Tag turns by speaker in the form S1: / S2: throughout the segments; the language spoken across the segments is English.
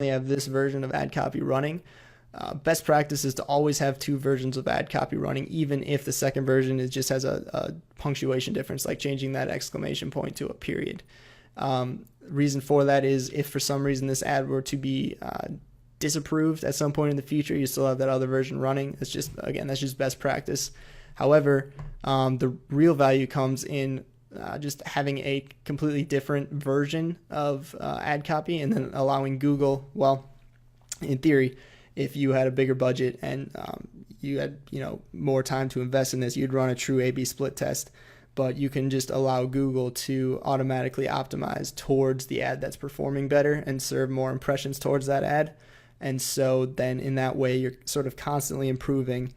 S1: have this version of ad copy running. Best practice is to always have two versions of ad copy running, even if the second version is just has a punctuation difference, like changing that exclamation point to a period. Reason for that is if for some reason this ad were to be disapproved at some point in the future, you still have that other version running. It's just, again, that's just best practice. However, the real value comes in just having a completely different version of ad copy and then allowing Google, well, in theory, if you had a bigger budget and you had more time to invest in this, you'd run a true A/B split test. But you can just allow Google to automatically optimize towards the ad that's performing better and serve more impressions towards that ad. And so then in that way, you're sort of constantly improving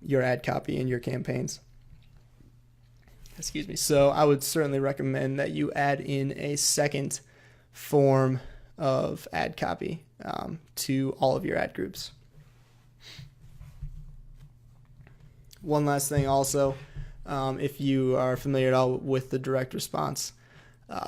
S1: your ad copy and your campaigns. Excuse me. So I would certainly recommend that you add in a second form of ad copy to all of your ad groups. One last thing also, if you are familiar at all with the direct response,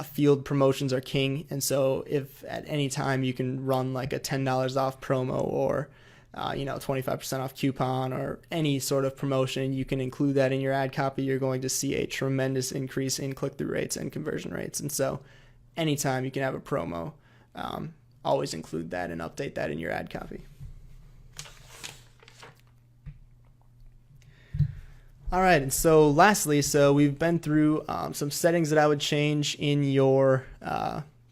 S1: field promotions are king. And so if at any time you can run like a $10 off promo or 25% off coupon or any sort of promotion, you can include that in your ad copy. You're going to see a tremendous increase in click-through rates and conversion rates. And so anytime you can have a promo, always include that and update that in your ad copy. All right, and so lastly, we've been through some settings that I would change in your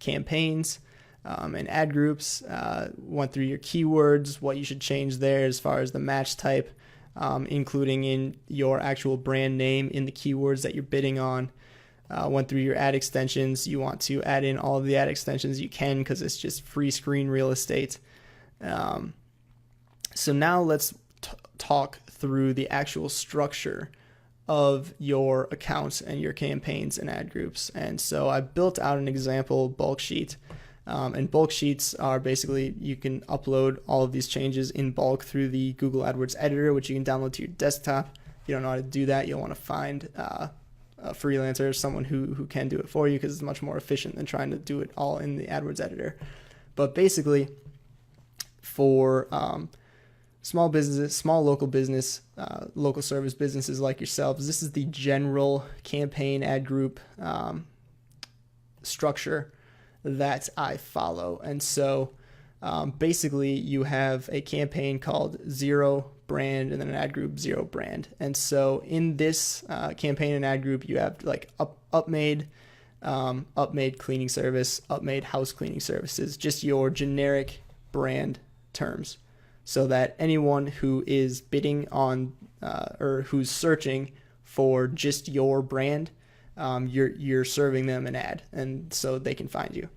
S1: campaigns and ad groups. Went through your keywords, what you should change there as far as the match type, including in your actual brand name in the keywords that you're bidding on. Went through your ad extensions. You want to add in all of the ad extensions you can because it's just free screen real estate. So now let's talk through the actual structure of your accounts and your campaigns and ad groups. And so I built out an example bulk sheet. And bulk sheets are basically, you can upload all of these changes in bulk through the Google AdWords editor, which you can download to your desktop. If you don't know how to do that, you'll want to find a freelancer, someone who can do it for you, because it's much more efficient than trying to do it all in the AdWords editor. But basically, for small businesses, small local business, local service businesses like yourselves, this is the general campaign ad group structure that I follow. And so basically you have a campaign called Zero Brand and then an ad group Zero Brand. And so in this campaign and ad group, you have like Upmade, Upmade cleaning service, Upmade house cleaning services, just your generic brand terms, so that anyone who is bidding on or who's searching for just your brand, you're serving them an ad, and so they can find you.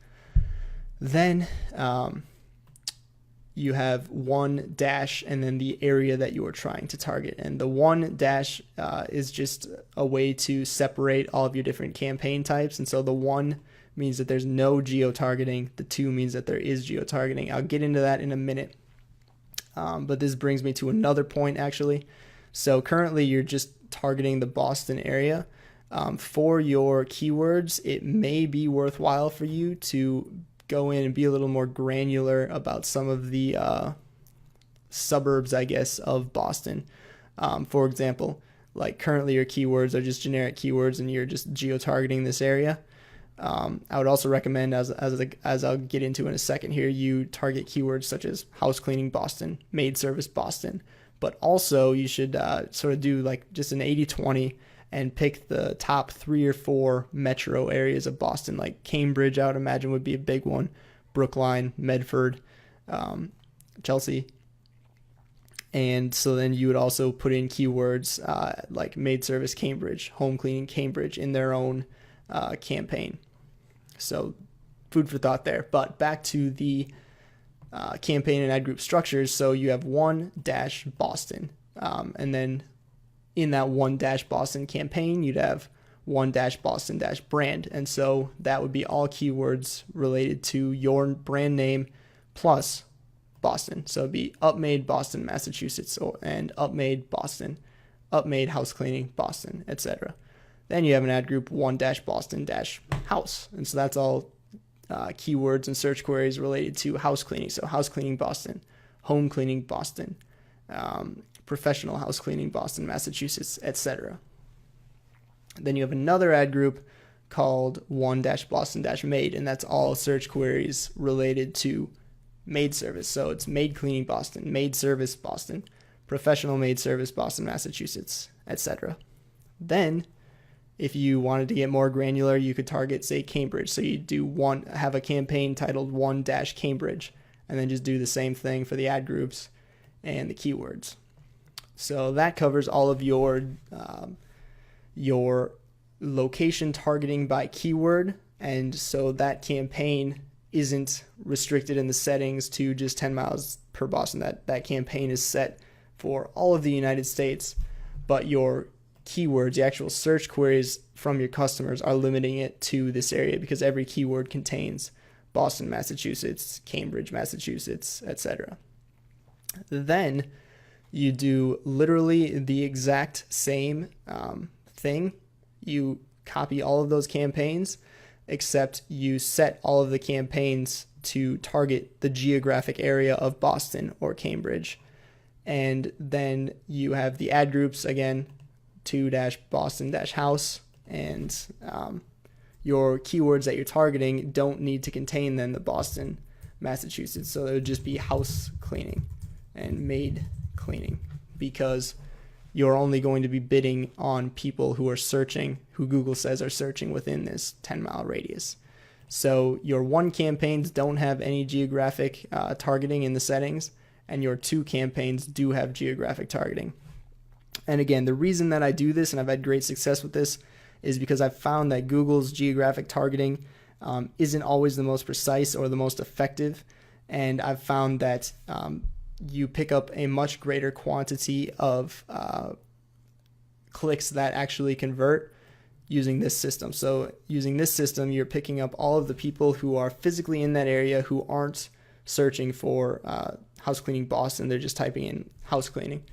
S1: Then you have one dash and then the area that you are trying to target. And the one dash is just a way to separate all of your different campaign types. And so the one means that there's no geo-targeting. The two means that there is geo-targeting. I'll get into that in a minute. But this brings me to another point, actually. So currently you're just targeting the Boston area. For your keywords, it may be worthwhile for you to go in and be a little more granular about some of the suburbs, I guess, of Boston. For example, like currently your keywords are just generic keywords and you're just geo-targeting this area. I would also recommend, as I'll get into in a second here, you target keywords such as house cleaning Boston, maid service Boston, but also you should sort of do like just an 80-20 and pick the top 3 or 4 metro areas of Boston, like Cambridge, I would imagine would be a big one, Brookline, Medford, Chelsea. And so then you would also put in keywords like maid service Cambridge, home cleaning Cambridge in their own campaign. So food for thought there. But back to the campaign and ad group structures. So you have one dash Boston. And then in that one dash Boston campaign, you'd have one dash Boston dash brand. And so that would be all keywords related to your brand name plus Boston. So it'd be Upmade Boston, Massachusetts, and Upmade Boston, Upmade house cleaning Boston, etc. Then you have an ad group one dash Boston dash house. And so that's all keywords and search queries related to house cleaning. So house cleaning Boston, home cleaning Boston, professional house cleaning Boston, Massachusetts, etc. Then you have another ad group called 1-Boston-Maid, and that's all search queries related to maid service. So it's maid cleaning Boston, maid service Boston, professional maid service Boston, Massachusetts, etc. Then if you wanted to get more granular, you could target, say, Cambridge. So you have a campaign titled 1-Cambridge, and then just do the same thing for the ad groups and the keywords. So that covers all of your location targeting by keyword, and so that campaign isn't restricted in the settings to just 10 miles per Boston. That campaign is set for all of the United States, but your keywords, the actual search queries from your customers, are limiting it to this area because every keyword contains Boston, Massachusetts, Cambridge, Massachusetts, etc. Then you do literally the exact same thing. You copy all of those campaigns, except you set all of the campaigns to target the geographic area of Boston or Cambridge. And then you have the ad groups again, 2-Boston-house, and your keywords that you're targeting don't need to contain then the Boston, Massachusetts. So it would just be house cleaning and maid cleaning, because you're only going to be bidding on people who are searching, who Google says are searching within this 10-mile radius. So your 1 campaigns don't have any geographic targeting in the settings, and your 2 campaigns do have geographic targeting. And again, the reason that I do this, and I've had great success with this, is because I've found that Google's geographic targeting isn't always the most precise or the most effective. And I've found that you pick up a much greater quantity of clicks that actually convert using this system. So using this system, you're picking up all of the people who are physically in that area who aren't searching for house cleaning Boston. They're just typing in house cleaning.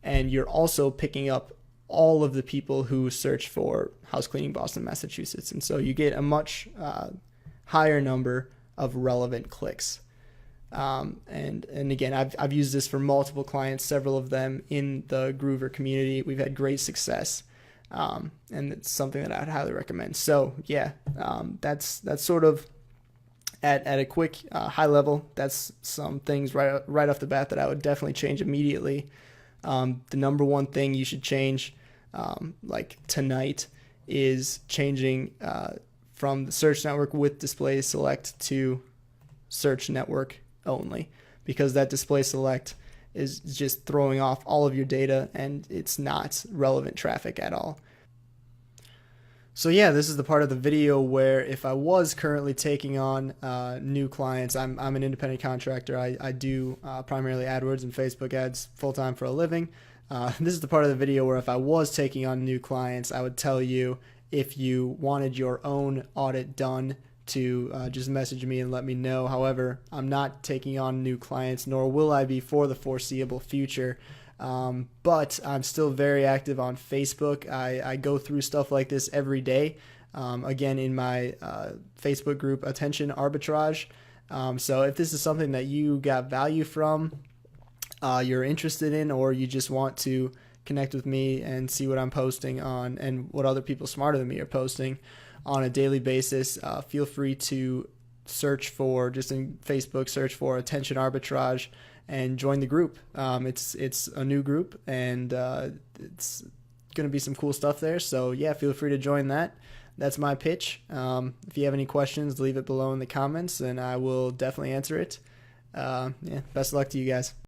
S1: And you're also picking up all of the people who search for house cleaning Boston, Massachusetts. And so you get a much higher number of relevant clicks. And again, I've used this for multiple clients, several of them in the Groover community. We've had great success, and it's something that I'd highly recommend. So yeah, that's sort of at a quick high level. That's some things right off the bat that I would definitely change immediately. The number one thing you should change, like tonight, is changing from the search network with display select to search network only, because that display select is just throwing off all of your data and it's not relevant traffic at all. So yeah, this is the part of the video where if I was currently taking on new clients, I'm an independent contractor. I do primarily AdWords and Facebook ads full-time for a living. This is the part of the video where if I was taking on new clients, I would tell you, if you wanted your own audit done, to just message me and let me know. However, I'm not taking on new clients, nor will I be for the foreseeable future. But I'm still very active on Facebook. I go through stuff like this every day. Again, in my Facebook group, Attention Arbitrage. So if this is something that you got value from, you're interested in, or you just want to connect with me and see what I'm posting on and what other people smarter than me are posting on a daily basis, feel free to search for, just in Facebook, search for Attention Arbitrage and join the group. It's a new group, and it's going to be some cool stuff there. So yeah, feel free to join that. That's my pitch. If you have any questions, leave it below in the comments and I will definitely answer it. Yeah, best of luck to you guys.